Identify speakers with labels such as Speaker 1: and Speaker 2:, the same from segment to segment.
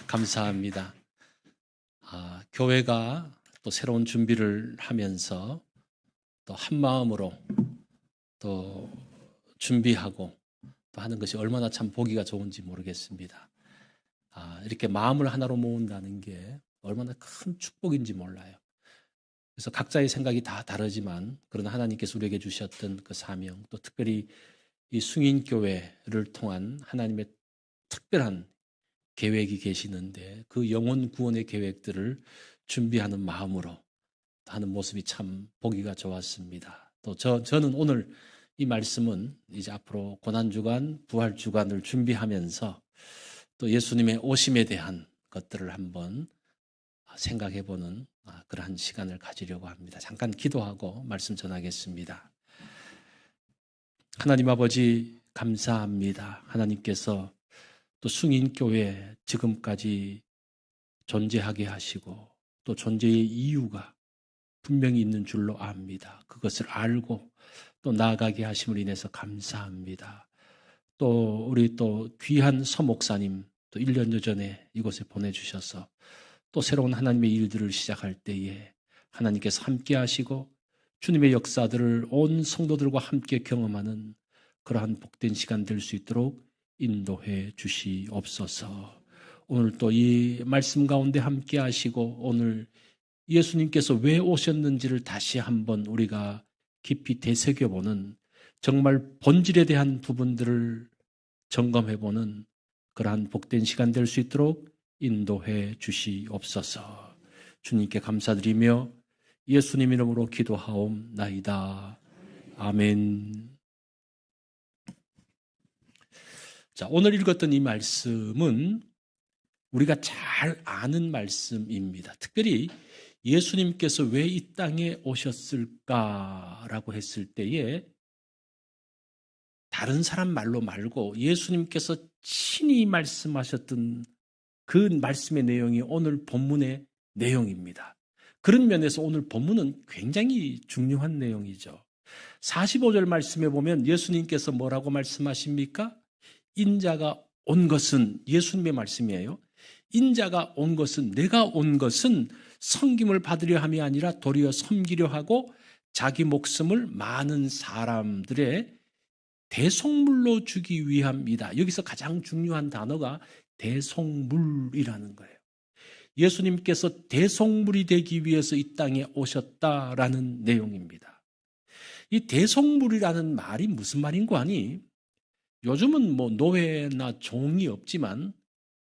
Speaker 1: 감사합니다. 교회가 또 새로운 준비를 하면서 또 한 마음으로 또 준비하고 또 하는 것이 얼마나 참 보기가 좋은지 모르겠습니다. 이렇게 마음을 하나로 모은다는 게 얼마나 큰 축복인지 몰라요. 그래서 각자의 생각이 다 다르지만 그러나 하나님께서 우리에게 주셨던 그 사명, 또 특별히 이 승인교회를 통한 하나님의 특별한 계획이 계시는데 그 영혼 구원의 계획들을 준비하는 마음으로 하는 모습이 참 보기가 좋았습니다. 또 저는 오늘 이 말씀은 이제 앞으로 고난주간, 부활주간을 준비하면서 또 예수님의 오심에 대한 것들을 한번 생각해보는 그러한 시간을 가지려고 합니다. 잠깐 기도하고 말씀 전하겠습니다. 하나님 아버지 감사합니다. 하나님께서 또 승인교회 지금까지 존재하게 하시고 또 존재의 이유가 분명히 있는 줄로 압니다. 그것을 알고 또 나아가게 하심을 인해서 감사합니다. 또 우리 또 귀한 서목사님 또 1년여 전에 이곳에 보내주셔서 또 새로운 하나님의 일들을 시작할 때에 하나님께서 함께 하시고 주님의 역사들을 온 성도들과 함께 경험하는 그러한 복된 시간 될 수 있도록 인도해 주시옵소서. 오늘 또 이 말씀 가운데 함께 하시고 오늘 예수님께서 왜 오셨는지를 다시 한번 우리가 깊이 되새겨보는 정말 본질에 대한 부분들을 점검해보는 그러한 복된 시간 될 수 있도록 인도해 주시옵소서. 주님께 감사드리며 예수님 이름으로 기도하옵나이다. 아멘. 자, 오늘 읽었던 이 말씀은 우리가 잘 아는 말씀입니다. 특별히 예수님께서 왜 이 땅에 오셨을까라고 했을 때에 다른 사람 말로 말고 예수님께서 친히 말씀하셨던 그 말씀의 내용이 오늘 본문의 내용입니다. 그런 면에서 오늘 본문은 굉장히 중요한 내용이죠. 45절 말씀에 보면 예수님께서 뭐라고 말씀하십니까? 인자가 온 것은, 예수님의 말씀이에요. 인자가 온 것은, 내가 온 것은 섬김을 받으려 함이 아니라 도리어 섬기려 하고 자기 목숨을 많은 사람들의 대속물로 주기 위함이다. 여기서 가장 중요한 단어가 대속물이라는 거예요. 예수님께서 대속물이 되기 위해서 이 땅에 오셨다라는 내용입니다. 이 대속물이라는 말이 무슨 말인고 하니 요즘은 뭐 노예나 종이 없지만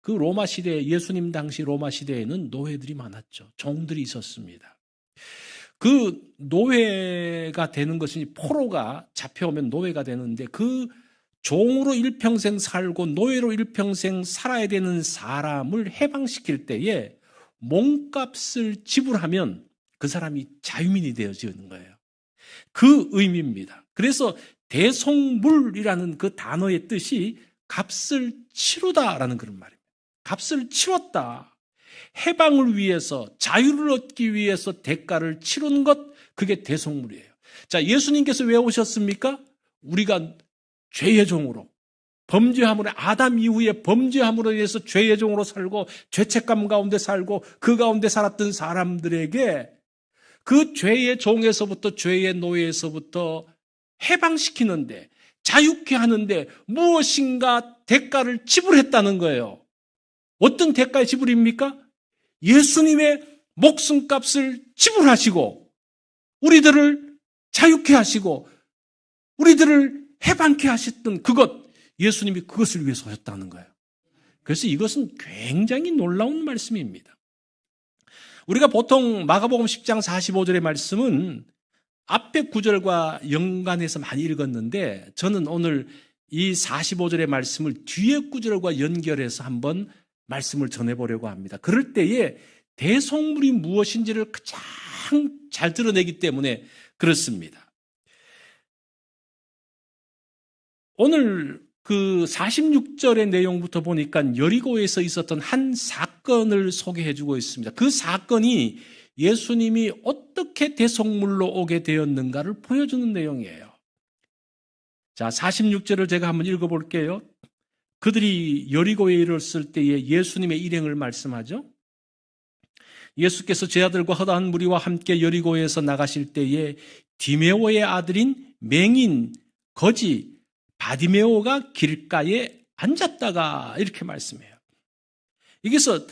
Speaker 1: 그 로마 시대, 예수님 당시 로마 시대에는 노예들이 많았죠. 종들이 있었습니다. 그 노예가 되는 것이 포로가 잡혀오면 노예가 되는데 그 종으로 일평생 살고 노예로 일평생 살아야 되는 사람을 해방시킬 때에 몸값을 지불하면 그 사람이 자유민이 되어지는 거예요. 그 의미입니다. 그래서 대속물이라는 그 단어의 뜻이 값을 치르다라는 그런 말입니다. 값을 치렀다. 해방을 위해서, 자유를 얻기 위해서 대가를 치른 것, 그게 대속물이에요. 자, 예수님께서 왜 오셨습니까? 우리가 죄의 종으로, 범죄함으로, 아담 이후에 범죄함으로 인해서 죄의 종으로 살고 죄책감 가운데 살고 그 가운데 살았던 사람들에게 그 죄의 종에서부터, 죄의 노예에서부터 해방시키는데, 자유케 하는데 무엇인가 대가를 지불했다는 거예요. 어떤 대가의 지불입니까? 예수님의 목숨값을 지불하시고 우리들을 자유케 하시고 우리들을 해방케 하셨던 그것, 예수님이 그것을 위해서 오셨다는 거예요. 그래서 이것은 굉장히 놀라운 말씀입니다. 우리가 보통 마가복음 10장 45절의 말씀은 앞에 구절과 연관해서 많이 읽었는데 저는 오늘 이 45절의 말씀을 뒤에 구절과 연결해서 한번 말씀을 전해보려고 합니다. 그럴 때에 대속물이 무엇인지를 가장 잘 드러내기 때문에 그렇습니다. 오늘 그 46절의 내용부터 보니까 여리고에서 있었던 한 사건을 소개해주고 있습니다. 그 사건이 예수님이 어떻게 대속물로 오게 되었는가를 보여주는 내용이에요. 자, 46절을 제가 한번 읽어볼게요. 그들이 여리고에 이르렀을 때에 예수님의 일행을 말씀하죠. 예수께서 제 아들과 허다한 무리와 함께 여리고에서 나가실 때에 디메오의 아들인 맹인 거지 바디메오가 길가에 앉았다가 이렇게 말씀해요. 여기서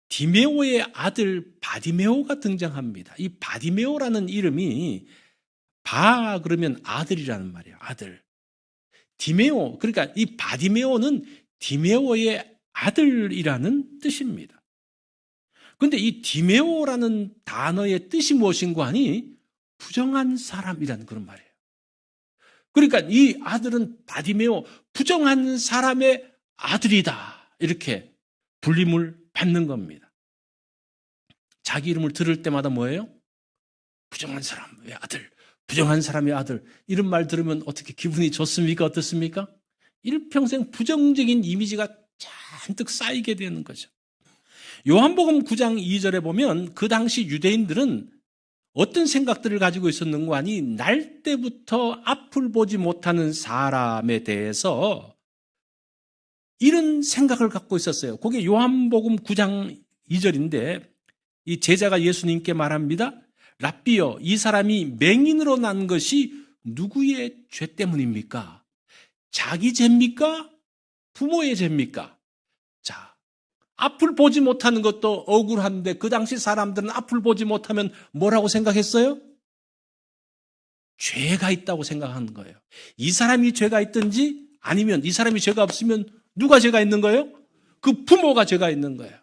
Speaker 1: 디메오의 아들 바디메오가 등장합니다. 이 바디메오라는 이름이 바 그러면 아들이라는 말이에요. 아들. 디메오, 그러니까 이 바디메오는 디메오의 아들이라는 뜻입니다. 그런데 이 디메오라는 단어의 뜻이 무엇인가 하니 부정한 사람이라는 그런 말이에요. 그러니까 이 아들은 바디메오, 부정한 사람의 아들이다. 이렇게 불림을 받는 겁니다. 자기 이름을 들을 때마다 뭐예요? 부정한 사람의 아들, 부정한 사람의 아들. 이런 말 들으면 어떻게 기분이 좋습니까? 어떻습니까? 일평생 부정적인 이미지가 잔뜩 쌓이게 되는 거죠. 요한복음 9장 2절에 보면 그 당시 유대인들은 어떤 생각들을 가지고 있었는가 하니 날 때부터 앞을 보지 못하는 사람에 대해서 이런 생각을 갖고 있었어요. 그게 요한복음 9장 2절인데 이 제자가 예수님께 말합니다. 랍비여, 이 사람이 맹인으로 난 것이 누구의 죄 때문입니까? 자기 죄입니까? 부모의 죄입니까? 자, 앞을 보지 못하는 것도 억울한데 그 당시 사람들은 앞을 보지 못하면 뭐라고 생각했어요? 죄가 있다고 생각하는 거예요. 이 사람이 죄가 있든지 아니면 이 사람이 죄가 없으면 누가 죄가 있는 거예요? 그 부모가 죄가 있는 거예요.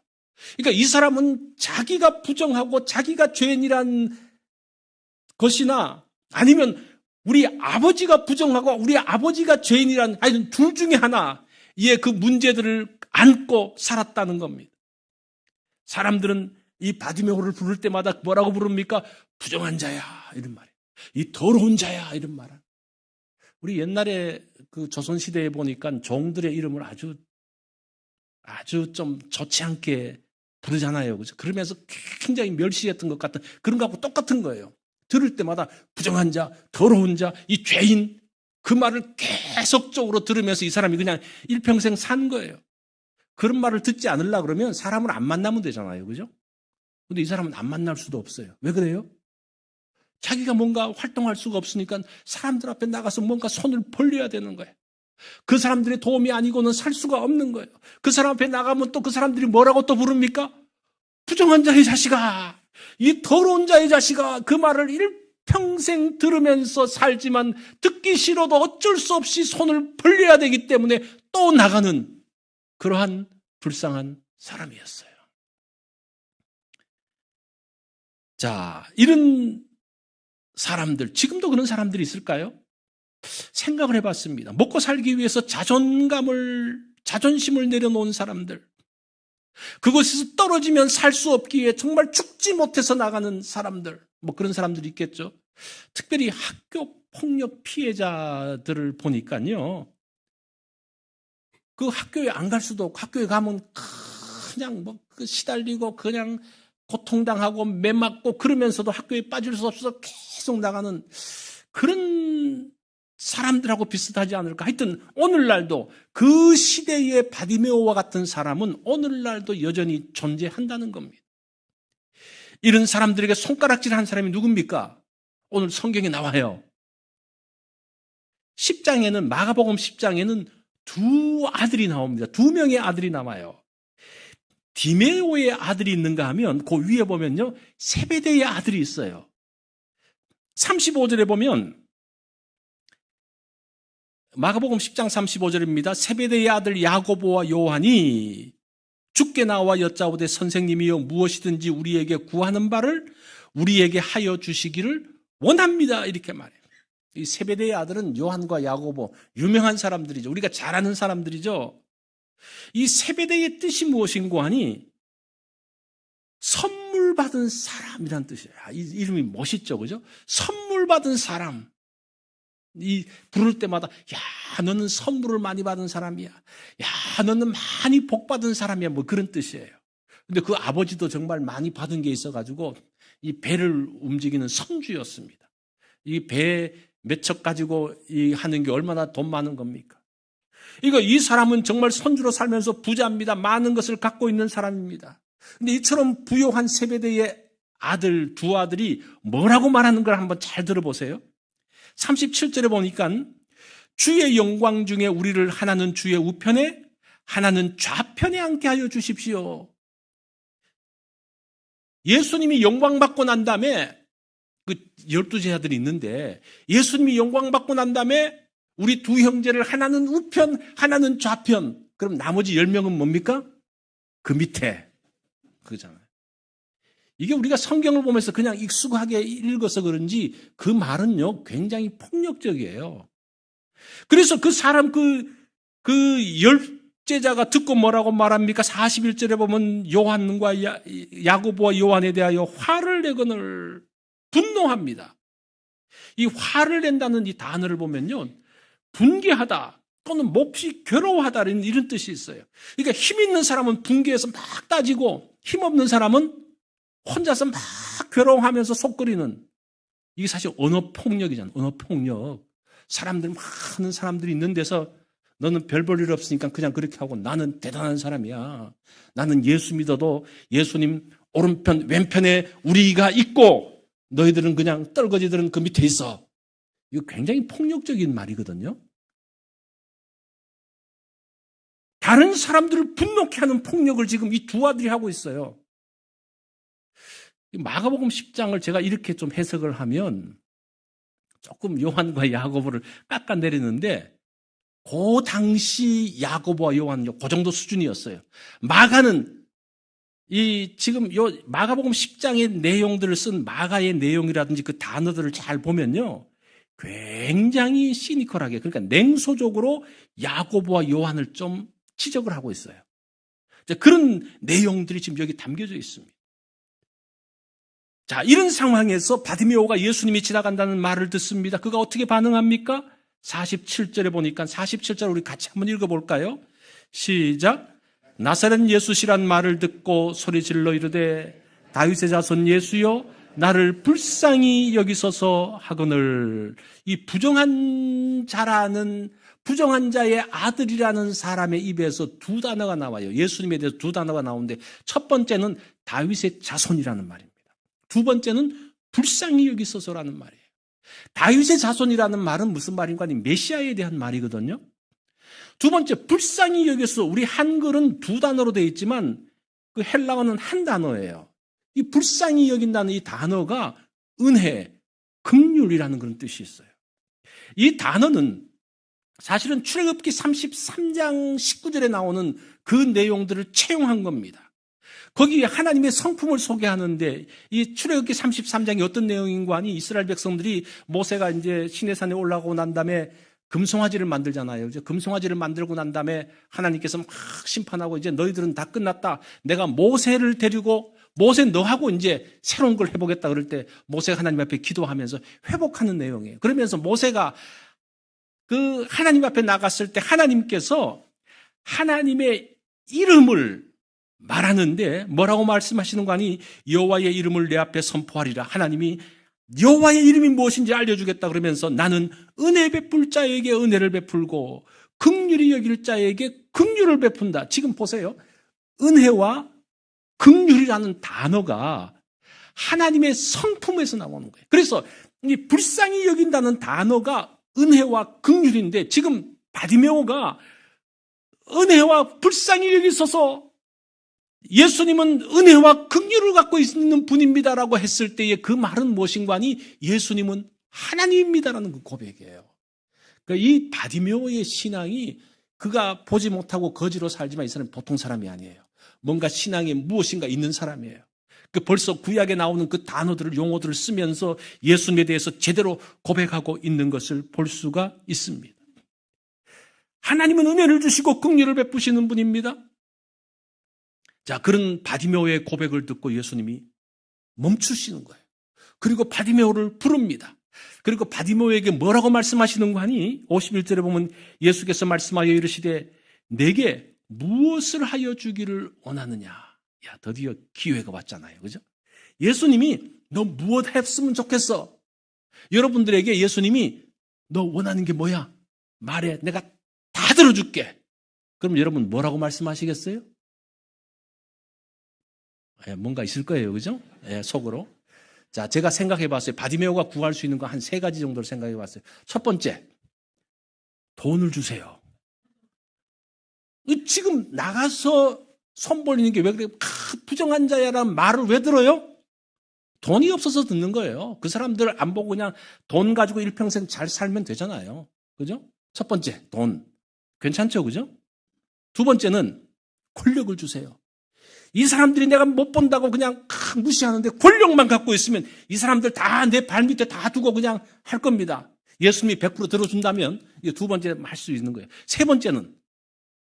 Speaker 1: 그러니까 이 사람은 자기가 부정하고 자기가 죄인이란 것이나 아니면 우리 아버지가 부정하고 우리 아버지가 죄인이란 아니 둘 중에 하나의 그 문제들을 안고 살았다는 겁니다. 사람들은 이 바디메오를 부를 때마다 뭐라고 부릅니까? 부정한 자야 이런 말이에요. 이 더러운 자야 이런 말은. 우리 옛날에 그 조선시대에 보니까 종들의 이름을 아주 좀 좋지 않게 부르잖아요. 그죠? 그러면서 굉장히 멸시했던 것 같은 그런 거하고 똑같은 거예요. 들을 때마다 부정한 자, 더러운 자, 이 죄인 그 말을 계속적으로 들으면서 이 사람이 그냥 일평생 산 거예요. 그런 말을 듣지 않으려고 그러면 사람을 안 만나면 되잖아요. 그죠? 근데 이 사람은 안 만날 수도 없어요. 왜 그래요? 자기가 뭔가 활동할 수가 없으니까 사람들 앞에 나가서 뭔가 손을 벌려야 되는 거예요. 그 사람들의 도움이 아니고는 살 수가 없는 거예요. 그 사람 앞에 나가면 또 그 사람들이 뭐라고 또 부릅니까? 부정한 자의 자식아, 이 더러운 자의 자식아. 그 말을 일평생 들으면서 살지만 듣기 싫어도 어쩔 수 없이 손을 벌려야 되기 때문에 또 나가는 그러한 불쌍한 사람이었어요. 자, 이런 사람들, 지금도 그런 사람들이 있을까요? 생각을 해봤습니다. 먹고 살기 위해서 자존심을 내려놓은 사람들, 그곳에서 떨어지면 살 수 없기에 정말 죽지 못해서 나가는 사람들, 뭐 그런 사람들이 있겠죠. 특별히 학교 폭력 피해자들을 보니까요, 그 학교에 안 갈 수도 없고 학교에 가면 그냥 뭐 시달리고 그냥 고통당하고 매 맞고 그러면서도 학교에 빠질 수 없어서 계속 나가는 그런 사람들하고 비슷하지 않을까. 하여튼 오늘날도 그 시대의 바디메오와 같은 사람은 오늘날도 여전히 존재한다는 겁니다. 이런 사람들에게 손가락질한 사람이 누굽니까? 오늘 성경에 나와요. 10장에는 마가복음 10장에는 두 아들이 나옵니다. 두 명의 아들이 나와요. 디메오의 아들이 있는가 하면 그 위에 보면요, 세베대의 아들이 있어요. 35절에 보면 마가복음 10장 35절입니다. 세베대의 아들 야고보와 요한이 주께 나와 여짜오되 선생님이여 무엇이든지 우리에게 구하는 바를 우리에게 하여 주시기를 원합니다. 이렇게 말해요. 이 세베대의 아들은 요한과 야고보, 유명한 사람들이죠. 우리가 잘 아는 사람들이죠. 이 세베대의 뜻이 무엇인가 하니 선물 받은 사람이란 뜻이에요. 이 이름이 멋있죠, 그죠? 선물 받은 사람. 이 부를 때마다 야, 너는 선물을 많이 받은 사람이야. 야, 너는 많이 복 받은 사람이야. 뭐 그런 뜻이에요. 근데 그 아버지도 정말 많이 받은 게 있어가지고 이 배를 움직이는 선주였습니다. 이 배 몇 척 가지고 이 하는 게 얼마나 돈 많은 겁니까? 이거 이 사람은 정말 선주로 살면서 부자입니다. 많은 것을 갖고 있는 사람입니다. 근데 이처럼 부요한 세베대의 아들, 두 아들이 뭐라고 말하는 걸 한번 잘 들어보세요. 37절에 보니까 주의 영광 중에 우리를 하나는 주의 우편에 하나는 좌편에 앉게 하여 주십시오. 예수님이 영광 받고 난 다음에 그 12제자들이 있는데 예수님이 영광 받고 난 다음에 우리 두 형제를 하나는 우편, 하나는 좌편. 그럼 나머지 10명은 뭡니까? 그 밑에. 그거잖아요. 이게 우리가 성경을 보면서 그냥 익숙하게 읽어서 그런지 그 말은요, 굉장히 폭력적이에요. 그래서 그 사람, 그 10제자가 듣고 뭐라고 말합니까? 41절에 보면 요한과 야고보와 요한에 대하여 화를 내거늘 분노합니다. 이 화를 낸다는 이 단어를 보면요, 분개하다 또는 몹시 괴로워하다 이런 뜻이 있어요. 그러니까 힘 있는 사람은 분개해서 막 따지고 힘 없는 사람은 혼자서 막 괴로워하면서 속끓이는, 이게 사실 언어폭력이잖아요. 언어폭력. 많은 사람들이 있는 데서 너는 별 볼 일 없으니까 그냥 그렇게 하고 나는 대단한 사람이야. 나는 예수 믿어도 예수님 오른편 왼편에 우리가 있고 너희들은 그냥 떨거지들은 그 밑에 있어. 이거 굉장히 폭력적인 말이거든요. 다른 사람들을 분노케 하는 폭력을 지금 이 두 아들이 하고 있어요. 마가복음 10장을 제가 이렇게 좀 해석을 하면 조금 요한과 야고보를 깎아내리는데 그 당시 야고보와 요한은 그 정도 수준이었어요. 마가는 지금 마가복음 10장의 내용들을 쓴 마가의 내용이라든지 그 단어들을 잘 보면요, 굉장히 시니컬하게, 그러니까 냉소적으로 야고보와 요한을 좀 지적을 하고 있어요. 그런 내용들이 지금 여기 담겨져 있습니다. 자, 이런 상황에서 바디메오가 예수님이 지나간다는 말을 듣습니다. 그가 어떻게 반응합니까? 47절에 보니까 47절 우리 같이 한번 읽어볼까요? 시작. 나사렛 예수시란 말을 듣고 소리질러 이르되 다윗의 자손 예수여 나를 불쌍히 여기소서 하거늘. 이 부정한 자의 아들이라는 사람의 입에서 두 단어가 나와요. 예수님에 대해서 두 단어가 나오는데 첫 번째는 다윗의 자손이라는 말입니다. 두 번째는 불쌍히 여기소서라는 말이에요. 다윗의 자손이라는 말은 무슨 말인가 하니 메시아에 대한 말이거든요. 두 번째, 불쌍히 여기소서. 우리 한글은 두 단어로 되어 있지만 그 헬라어는 한 단어예요. 이 불쌍히 여긴다는 이 단어가 은혜, 긍휼이라는 그런 뜻이 있어요. 이 단어는 사실은 출애굽기 33장 19절에 나오는 그 내용들을 채용한 겁니다. 거기 하나님의 성품을 소개하는데 이 출애굽기 33장이 어떤 내용인가 하니 이스라엘 백성들이 모세가 이제 시내산에 올라가고 난 다음에 금송아지를 만들잖아요. 이제 금송아지를 만들고 난 다음에 하나님께서 막 심판하고 이제 너희들은 다 끝났다. 내가 모세를 데리고 모세 너하고 이제 새로운 걸 해보겠다 그럴 때 모세가 하나님 앞에 기도하면서 회복하는 내용이에요. 그러면서 모세가 그 하나님 앞에 나갔을 때 하나님께서 하나님의 이름을 말하는데 뭐라고 말씀하시는 거 아니? 여호와의 이름을 내 앞에 선포하리라. 하나님이 여호와의 이름이 무엇인지 알려주겠다 그러면서 나는 은혜 베풀 자에게 은혜를 베풀고 긍휼히 여길 자에게 긍휼을 베푼다. 지금 보세요. 은혜와 긍휼이라는 단어가 하나님의 성품에서 나오는 거예요. 그래서 이 불쌍히 여긴다는 단어가 은혜와 긍휼인데 지금 바디메오가 은혜와 불쌍히 여기소서 예수님은 은혜와 긍휼을 갖고 있는 분입니다라고 했을 때의 그 말은 무엇인가 하니 예수님은 하나님입니다라는 그 고백이에요. 그러니까 이 바디메오의 신앙이 그가 보지 못하고 거지로 살지만 이 사람은 보통 사람이 아니에요. 뭔가 신앙에 무엇인가 있는 사람이에요. 벌써 구약에 나오는 그 단어들을 용어들을 쓰면서 예수님에 대해서 제대로 고백하고 있는 것을 볼 수가 있습니다. 하나님은 은혜를 주시고 긍휼을 베푸시는 분입니다. 자, 그런 바디메오의 고백을 듣고 예수님이 멈추시는 거예요. 그리고 바디메오를 부릅니다. 그리고 바디메오에게 뭐라고 말씀하시는 거 하니 51절에 보면 예수께서 말씀하여 이르시되 내게 무엇을 하여 주기를 원하느냐. 야, 드디어 기회가 왔잖아요. 그죠? 예수님이 너 무엇 했으면 좋겠어? 여러분들에게 예수님이 너 원하는 게 뭐야? 말해. 내가 다 다 들어줄게. 그럼 여러분 뭐라고 말씀하시겠어요? 뭔가 있을 거예요. 그죠? 속으로. 자, 제가 생각해 봤어요. 바디메오가 구할 수 있는 거 한 3가지 정도를 생각해 봤어요. 첫 번째, 돈을 주세요. 지금 나가서 손 벌리는 게 왜 그래? 부정한 자야라는 말을 왜 들어요? 돈이 없어서 듣는 거예요. 그 사람들 안 보고 그냥 돈 가지고 일평생 잘 살면 되잖아요. 그죠? 첫 번째, 돈. 괜찮죠? 그죠? 두 번째는 권력을 주세요. 이 사람들이 내가 못 본다고 그냥 무시하는데 권력만 갖고 있으면 이 사람들 다 내 발밑에 다 두고 그냥 할 겁니다. 예수님이 100% 들어준다면 이 두 번째 할 수 있는 거예요. 세 번째는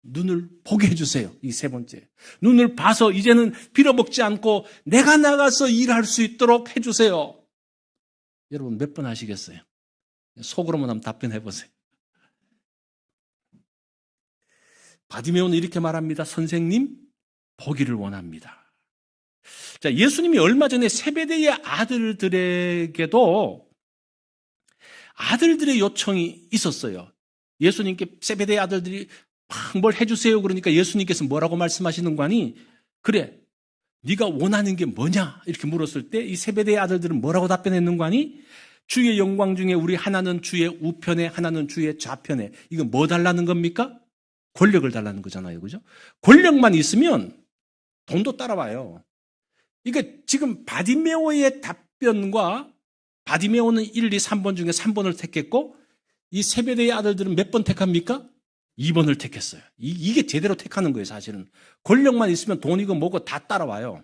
Speaker 1: 눈을 보게 해주세요. 이 세 번째. 눈을 봐서 이제는 빌어먹지 않고 내가 나가서 일할 수 있도록 해주세요. 여러분 몇 번 하시겠어요? 속으로만 한번 답변해 보세요. 바디메오는 이렇게 말합니다. 선생님, 보기를 원합니다. 자, 예수님이 얼마 전에 세베대의 아들들에게도 아들들의 요청이 있었어요. 예수님께 세베대의 아들들이 막 뭘 해주세요. 그러니까 예수님께서 뭐라고 말씀하시는 거니? 그래, 네가 원하는 게 뭐냐? 이렇게 물었을 때 이 세베대의 아들들은 뭐라고 답변했는 거니? 주의 영광 중에 우리 하나는 주의 우편에 하나는 주의 좌편에. 이건 뭐 달라는 겁니까? 권력을 달라는 거잖아요. 그죠? 권력만 있으면 돈도 따라와요. 그러니까 지금 바디메오의 답변과 바디메오는 1, 2, 3번 중에 3번을 택했고 이 세베대의 아들들은 몇 번 택합니까? 2번을 택했어요. 이게 제대로 택하는 거예요, 사실은. 권력만 있으면 돈이고 뭐고 다 따라와요.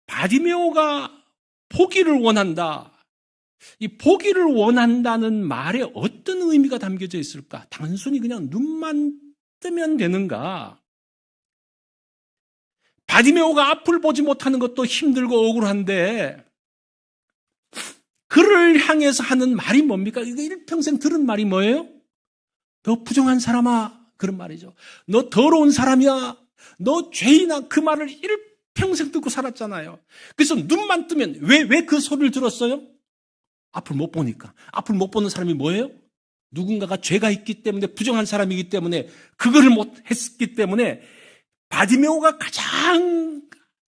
Speaker 1: 바디메오가 포기를 원한다. 이 포기를 원한다는 말에 어떤 의미가 담겨져 있을까? 단순히 그냥 눈만 뜨면 되는가? 바디메오가 앞을 보지 못하는 것도 힘들고 억울한데 그를 향해서 하는 말이 뭡니까? 이거 일평생 들은 말이 뭐예요? 너 부정한 사람아, 그런 말이죠. 너 더러운 사람이야, 너 죄인아, 그 말을 일평생 듣고 살았잖아요. 그래서 눈만 뜨면 왜 그 소리를 들었어요? 앞을 못 보니까. 앞을 못 보는 사람이 뭐예요? 누군가가 죄가 있기 때문에, 부정한 사람이기 때문에, 그거를 못 했기 때문에 바디메오가 가장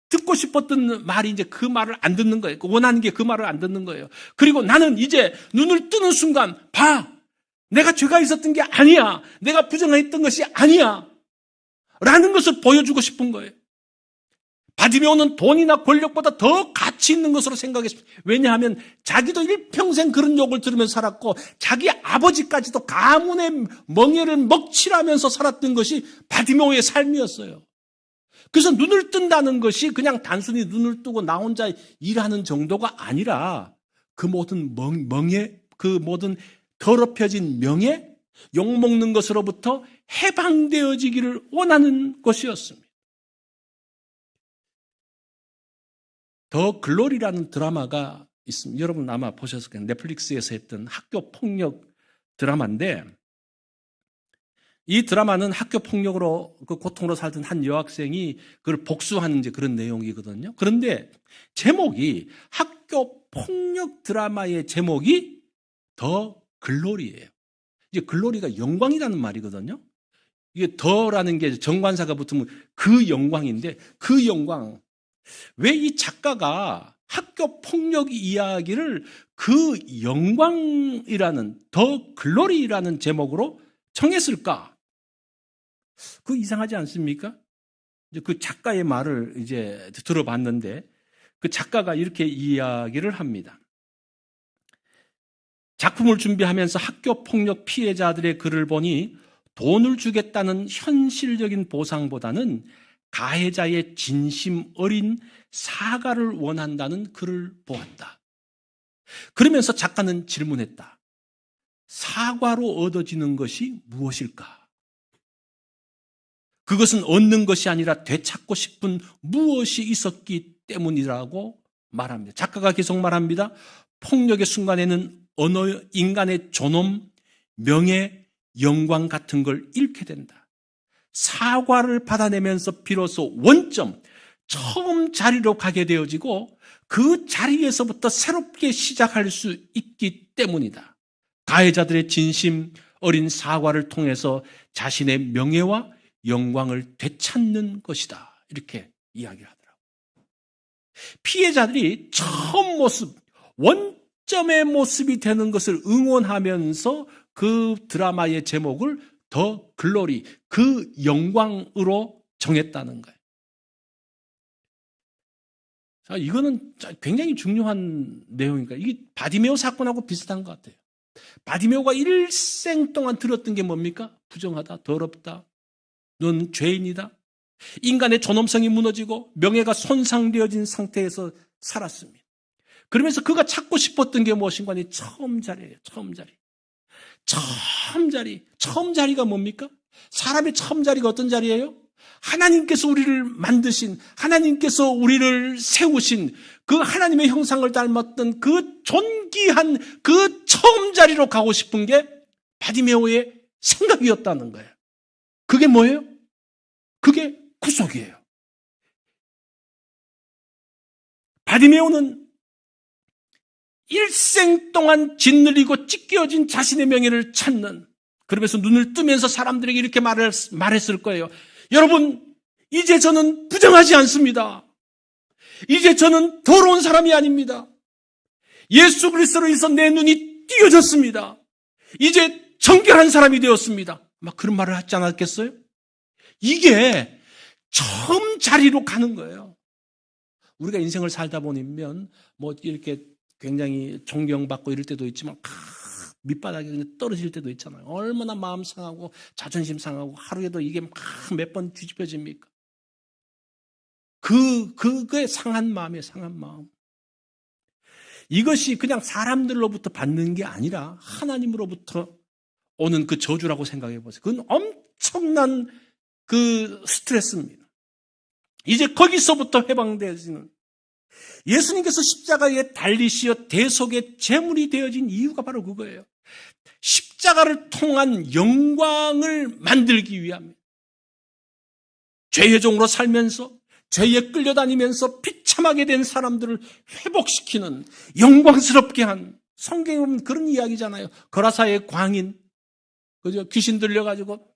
Speaker 1: 듣고 싶었던 말이 이제 그 말을 안 듣는 거예요. 원하는 게 그 말을 안 듣는 거예요. 그리고 나는 이제 눈을 뜨는 순간 봐, 내가 죄가 있었던 게 아니야, 내가 부정했던 것이 아니야 라는 것을 보여주고 싶은 거예요. 바디메오는 돈이나 권력보다 더 가치 있는 것으로 생각했습니다. 왜냐하면 자기도 일평생 그런 욕을 들으면서 살았고 자기 아버지까지도 가문의 멍에를 먹칠하면서 살았던 것이 바디메오의 삶이었어요. 그래서 눈을 뜬다는 것이 그냥 단순히 눈을 뜨고 나 혼자 일하는 정도가 아니라 그 모든 멍에, 그 모든 더럽혀진 명예, 욕먹는 것으로부터 해방되어지기를 원하는 것이었습니다. 더 글로리라는 드라마가 있습니다. 여러분 아마 보셨을 거예요. 넷플릭스에서 했던 학교 폭력 드라마인데 이 드라마는 학교 폭력으로 그 고통으로 살던 한 여학생이 그걸 복수하는 이제 그런 내용이거든요. 그런데 제목이 학교 폭력 드라마의 제목이 더 글로리예요. 이제 글로리가 영광이라는 말이거든요. 이게 더라는 게 정관사가 붙으면 그 영광인데 그 영광. 왜 이 작가가 학교 폭력 이야기를 그 영광이라는 더 글로리라는 제목으로 정했을까? 그 이상하지 않습니까? 이제 그 작가의 말을 이제 들어봤는데 그 작가가 이렇게 이야기를 합니다. 작품을 준비하면서 학교 폭력 피해자들의 글을 보니 돈을 주겠다는 현실적인 보상보다는 가해자의 진심 어린 사과를 원한다는 글을 보았다. 그러면서 작가는 질문했다. 사과로 얻어지는 것이 무엇일까? 그것은 얻는 것이 아니라 되찾고 싶은 무엇이 있었기 때문이라고 말합니다. 작가가 계속 말합니다. 폭력의 순간에는 어느 인간의 존엄, 명예, 영광 같은 걸 잃게 된다. 사과를 받아내면서 비로소 원점, 처음 자리로 가게 되어지고 그 자리에서부터 새롭게 시작할 수 있기 때문이다. 가해자들의 진심 어린 사과를 통해서 자신의 명예와 영광을 되찾는 것이다. 이렇게 이야기를 하더라고요. 피해자들이 처음 모습, 원점의 모습이 되는 것을 응원하면서 그 드라마의 제목을 더 글로리, 그 영광으로 정했다는 거예요. 자, 이거는 굉장히 중요한 내용이니까 이게 바디메오 사건하고 비슷한 것 같아요. 바디메오가 일생 동안 들었던 게 뭡니까? 부정하다, 더럽다, 넌 죄인이다. 인간의 존엄성이 무너지고 명예가 손상되어진 상태에서 살았습니다. 그러면서 그가 찾고 싶었던 게 무엇인가 하니 처음 자리예요. 처음 자리. 처음 자리가 뭡니까? 사람의 처음 자리가 어떤 자리예요? 하나님께서 우리를 만드신, 하나님께서 우리를 세우신 그 하나님의 형상을 닮았던 그 존귀한 그 처음 자리로 가고 싶은 게 바디메오의 생각이었다는 거예요. 그게 뭐예요? 그게 구속이에요. 바디메오는 일생 동안 짓눌리고 찢겨진 자신의 명예를 찾는, 그러면서 눈을 뜨면서 사람들에게 이렇게 말했을 거예요. 여러분, 이제 저는 부정하지 않습니다. 이제 저는 더러운 사람이 아닙니다. 예수 그리스도로 인해서 내 눈이 띄어졌습니다. 이제 정결한 사람이 되었습니다. 막 그런 말을 하지 않았겠어요? 이게 처음 자리로 가는 거예요. 우리가 인생을 살다 보면 뭐 이렇게 굉장히 존경받고 이럴 때도 있지만 밑바닥에 그냥 떨어질 때도 있잖아요. 얼마나 마음 상하고 자존심 상하고 하루에도 이게 몇 번 뒤집혀집니까? 그게 상한 마음이에요. 상한 마음. 이것이 그냥 사람들로부터 받는 게 아니라 하나님으로부터 오는 그 저주라고 생각해 보세요. 그건 엄청난 그 스트레스입니다. 이제 거기서부터 해방되어지는, 예수님께서 십자가에 달리시어 대속의 제물이 되어진 이유가 바로 그거예요. 십자가를 통한 영광을 만들기 위함입니다. 죄의 종으로 살면서 죄에 끌려다니면서 비참하게 된 사람들을 회복시키는, 영광스럽게 한, 성경에 보면 그런 이야기잖아요. 거라사의 광인, 그죠? 귀신 들려가지고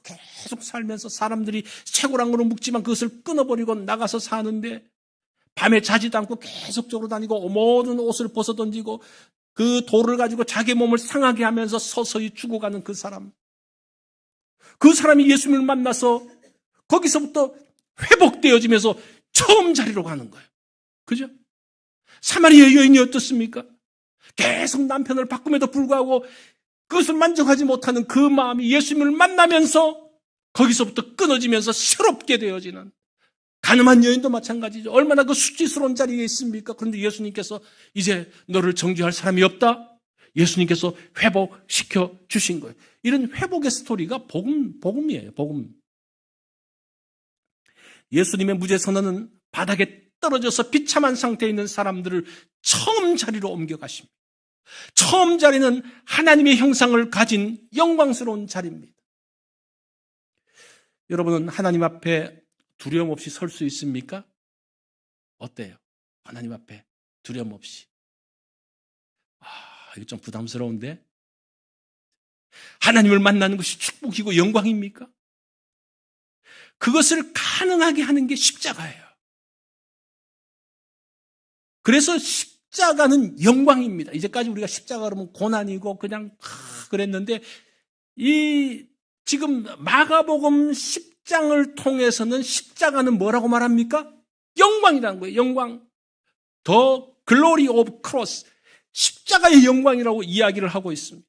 Speaker 1: 계속 살면서 사람들이 채고랑으로 묶지만 그것을 끊어버리고 나가서 사는데 밤에 자지도 않고 계속적으로 다니고 모든 옷을 벗어던지고 그 돌을 가지고 자기 몸을 상하게 하면서 서서히 죽어가는 그 사람. 그 사람이 예수님을 만나서 거기서부터 회복되어지면서 처음 자리로 가는 거예요. 그죠? 사마리아 여인이 어떻습니까? 계속 남편을 바꿈에도 불구하고 그것을 만족하지 못하는 그 마음이 예수님을 만나면서 거기서부터 끊어지면서 새롭게 되어지는, 가늠한 여인도 마찬가지죠. 얼마나 그 수치스러운 자리에 있습니까? 그런데 예수님께서 이제 너를 정죄할 사람이 없다. 예수님께서 회복시켜 주신 거예요. 이런 회복의 스토리가 복음이에요. 복음. 예수님의 무죄 선언은 바닥에 떨어져서 비참한 상태에 있는 사람들을 처음 자리로 옮겨가십니다. 처음 자리는 하나님의 형상을 가진 영광스러운 자리입니다. 여러분은 하나님 앞에 두려움 없이 설 수 있습니까? 어때요? 하나님 앞에 두려움 없이. 이거 좀 부담스러운데? 하나님을 만나는 것이 축복이고 영광입니까? 그것을 가능하게 하는 게 십자가예요. 그래서 십자가는 영광입니다. 이제까지 우리가 십자가 그러면 고난이고 그냥 그랬는데, 이 지금 마가복음 10장을 통해서는 십자가는 뭐라고 말합니까? 영광이라는 거예요. 영광. The glory of cross. 십자가의 영광이라고 이야기를 하고 있습니다.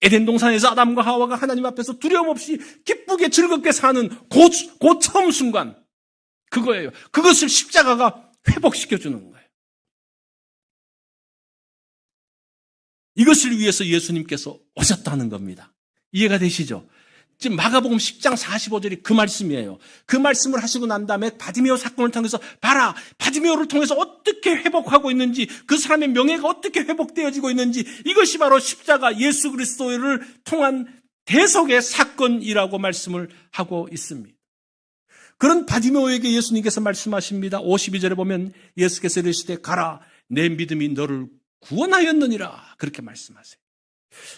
Speaker 1: 에덴 동산에서 아담과 하와가 하나님 앞에서 두려움 없이 기쁘게 즐겁게 사는 그 처음 순간, 그거예요. 그것을 십자가가 회복시켜주는 거예요. 이것을 위해서 예수님께서 오셨다는 겁니다. 이해가 되시죠? 지금 마가복음 10장 45절이 그 말씀이에요. 그 말씀을 하시고 난 다음에 바디메오 사건을 통해서 봐라, 바디메오를 통해서 어떻게 회복하고 있는지, 그 사람의 명예가 어떻게 회복되어지고 있는지, 이것이 바로 십자가 예수 그리스도를 통한 대속의 사건이라고 말씀을 하고 있습니다. 그런 바디메오에게 예수님께서 말씀하십니다. 52절에 보면 예수께서 이르시되 가라, 내 믿음이 너를 구원하였느니라, 그렇게 말씀하세요.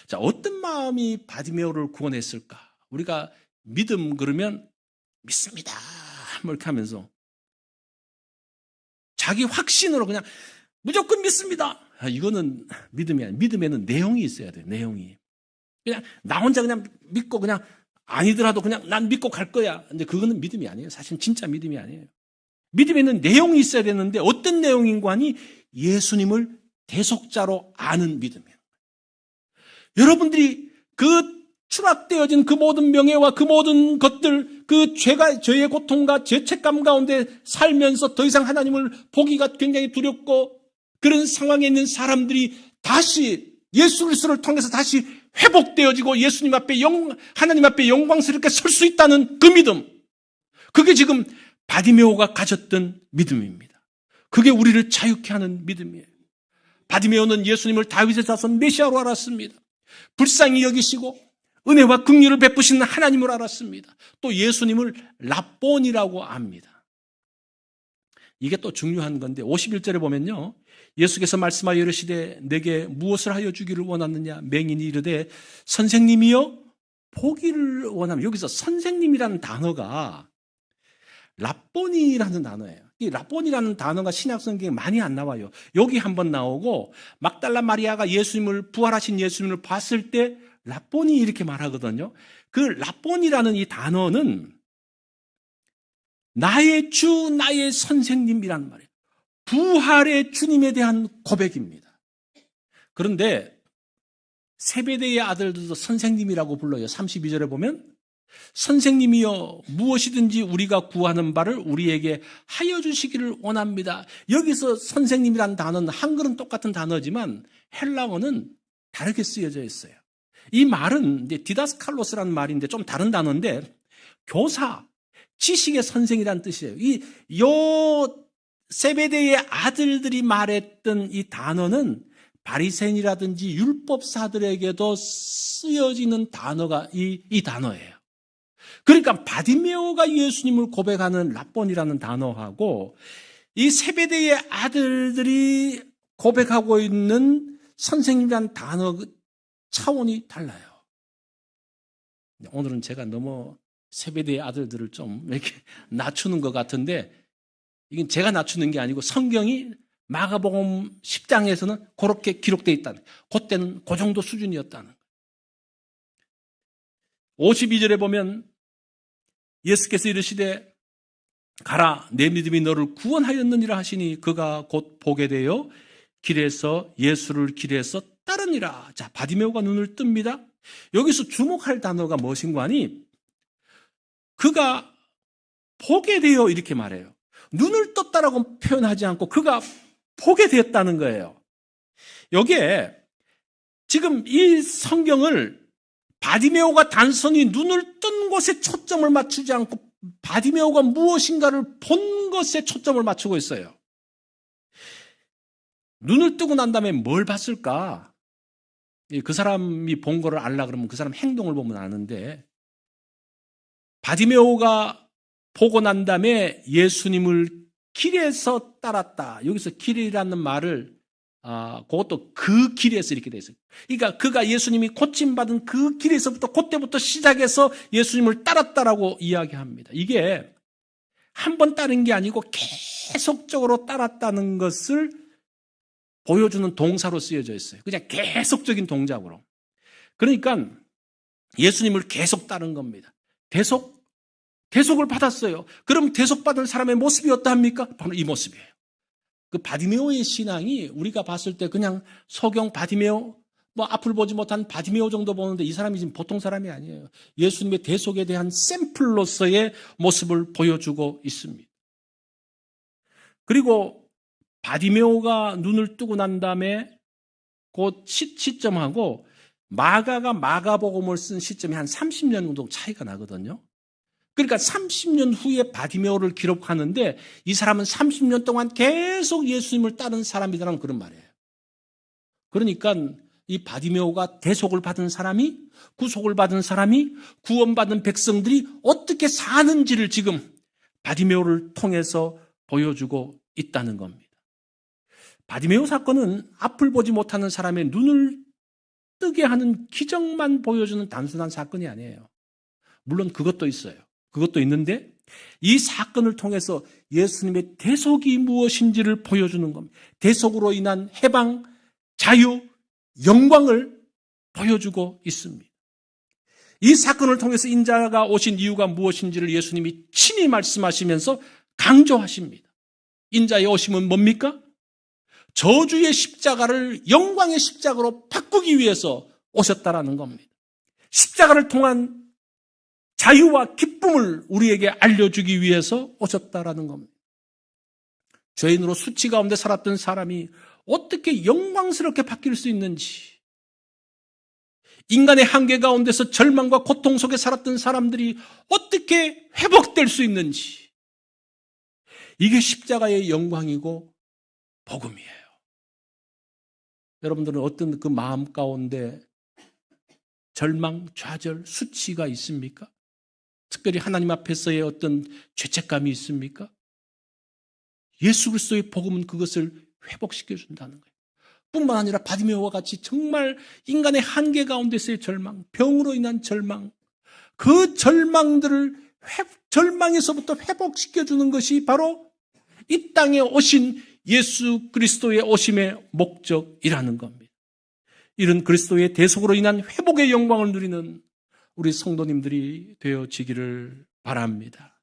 Speaker 1: 자, 어떤 마음이 바디메오를 구원했을까? 우리가 믿음 그러면 믿습니다. 뭐 이렇게 하면서 자기 확신으로 그냥 무조건 믿습니다. 이거는 믿음이 아니에요. 믿음에는 내용이 있어야 돼요. 내용이. 그냥 나 혼자 그냥 믿고 그냥 아니더라도 그냥 난 믿고 갈 거야. 근데 그거는 믿음이 아니에요. 사실 진짜 믿음이 아니에요. 믿음에는 내용이 있어야 되는데 어떤 내용인가 하니 예수님을 대속자로 아는 믿음이에요. 여러분들이 그 추락되어진 그 모든 명예와 그 모든 것들, 그 죄의 고통과 죄책감 가운데 살면서 더 이상 하나님을 보기가 굉장히 두렵고 그런 상황에 있는 사람들이 다시 예수 그리스도를 통해서 다시 회복되어지고 예수님 앞에 하나님 앞에 영광스럽게 설 수 있다는 그 믿음. 그게 지금 바디메오가 가졌던 믿음입니다. 그게 우리를 자유케 하는 믿음이에요. 바디메오는 예수님을 다윗의 자손 메시아로 알았습니다. 불쌍히 여기시고 은혜와 긍휼을 베푸시는 하나님을 알았습니다. 또 예수님을 랍본이라고 압니다. 이게 또 중요한 건데 51절에 보면요. 예수께서 말씀하여 이르시되 내게 무엇을 하여 주기를 원하느냐 맹인이 이르되 선생님이여 보기를 원하면 여기서 선생님이라는 단어가 랍본이라는 단어예요. 이 랍본이라는 단어가 신약 성경에 많이 안 나와요. 여기 한번 나오고 막달라 마리아가 예수님을 부활하신 예수님을 봤을 때 랍본이 이렇게 말하거든요. 그 랍본이라는 이 단어는 나의 주, 나의 선생님이란 말이에요. 부활의 주님에 대한 고백입니다. 그런데 세베대의 아들들도 선생님이라고 불러요. 32절에 보면 선생님이여 무엇이든지 우리가 구하는 바를 우리에게 하여 주시기를 원합니다. 여기서 선생님이라는 단어는 한글은 똑같은 단어지만 헬라어는 다르게 쓰여져 있어요. 이 말은 이제 디다스칼로스라는 말인데 좀 다른 단어인데 교사, 지식의 선생이라는 뜻이에요. 요 세베대의 아들들이 말했던 이 단어는 바리새인이라든지 율법사들에게도 쓰여지는 단어가 이 단어예요. 그러니까 바디메오가 예수님을 고백하는 랍본이라는 단어하고 이 세베대의 아들들이 고백하고 있는 선생님이라는 단어 차원이 달라요. 오늘은 제가 너무 세베대의 아들들을 좀 이렇게 낮추는 것 같은데 이건 제가 낮추는 게 아니고 성경이 마가복음 10장에서는 그렇게 기록되어 있다는 거예요. 그때는 그 정도 수준이었다는 거예요. 52절에 보면 예수께서 이르시되 가라 내 믿음이 너를 구원하였느니라 하시니 그가 곧 보게 되어 길에서 예수를 길에서 따르니라. 자, 바디메오가 눈을 뜹니다. 여기서 주목할 단어가 무엇인가 하니 그가 보게 되어 이렇게 말해요. 눈을 떴다라고 표현하지 않고 그가 보게 되었다는 거예요. 여기에 지금 이 성경을 바디메오가 단순히 눈을 뜬 것에 초점을 맞추지 않고 바디메오가 무엇인가를 본 것에 초점을 맞추고 있어요. 눈을 뜨고 난 다음에 뭘 봤을까? 그 사람이 본 거를 알라 그러면 그 사람 행동을 보면 아는데 바디메오가 보고 난 다음에 예수님을 길에서 따랐다. 여기서 길이라는 말을 그것도 그 길에서 이렇게 돼 있어요. 그러니까 그가 예수님이 고침받은 그 길에서부터 그때부터 시작해서 예수님을 따랐다라고 이야기합니다. 이게 한 번 따른 게 아니고 계속적으로 따랐다는 것을 보여주는 동사로 쓰여져 있어요. 그냥 계속적인 동작으로. 그러니까 예수님을 계속 따른 겁니다. 대속을 받았어요. 그럼 대속받은 사람의 모습이 어떠합니까? 바로 이 모습이에요. 그 바디메오의 신앙이 우리가 봤을 때 그냥 소경 바디메오, 앞을 보지 못한 바디메오 정도 보는데 이 사람이 지금 보통 사람이 아니에요. 예수님의 대속에 대한 샘플로서의 모습을 보여주고 있습니다. 그리고 바디메오가 눈을 뜨고 난 다음에 그 시점하고 마가가 마가복음을 쓴 시점이 한 30년 정도 차이가 나거든요. 그러니까 30년 후에 바디메오를 기록하는데 이 사람은 30년 동안 계속 예수님을 따른 사람이라는 그런 말이에요. 그러니까 이 바디메오가 대속을 받은 사람이, 구속을 받은 사람이, 구원받은 백성들이 어떻게 사는지를 지금 바디메오를 통해서 보여주고 있다는 겁니다. 바디메오 사건은 앞을 보지 못하는 사람의 눈을 뜨게 하는 기적만 보여주는 단순한 사건이 아니에요. 물론 그것도 있어요. 그것도 있는데 이 사건을 통해서 예수님의 대속이 무엇인지를 보여주는 겁니다. 대속으로 인한 해방, 자유, 영광을 보여주고 있습니다. 이 사건을 통해서 인자가 오신 이유가 무엇인지를 예수님이 친히 말씀하시면서 강조하십니다. 인자의 오심은 뭡니까? 저주의 십자가를 영광의 십자가로 바꾸기 위해서 오셨다라는 겁니다. 십자가를 통한 자유와 기쁨을 우리에게 알려주기 위해서 오셨다라는 겁니다. 죄인으로 수치 가운데 살았던 사람이 어떻게 영광스럽게 바뀔 수 있는지, 인간의 한계 가운데서 절망과 고통 속에 살았던 사람들이 어떻게 회복될 수 있는지, 이게 십자가의 영광이고 복음이에요. 여러분들은 어떤 그 마음 가운데 절망, 좌절, 수치가 있습니까? 특별히 하나님 앞에서의 어떤 죄책감이 있습니까? 예수 그리스도의 복음은 그것을 회복시켜 준다는 거예요. 뿐만 아니라 바디메오와 같이 정말 인간의 한계 가운데서의 절망, 병으로 인한 절망, 그 절망들을 절망에서부터 회복시켜 주는 것이 바로 이 땅에 오신 예수 그리스도의 오심의 목적이라는 겁니다. 이런 그리스도의 대속으로 인한 회복의 영광을 누리는 우리 성도님들이 되어지기를 바랍니다.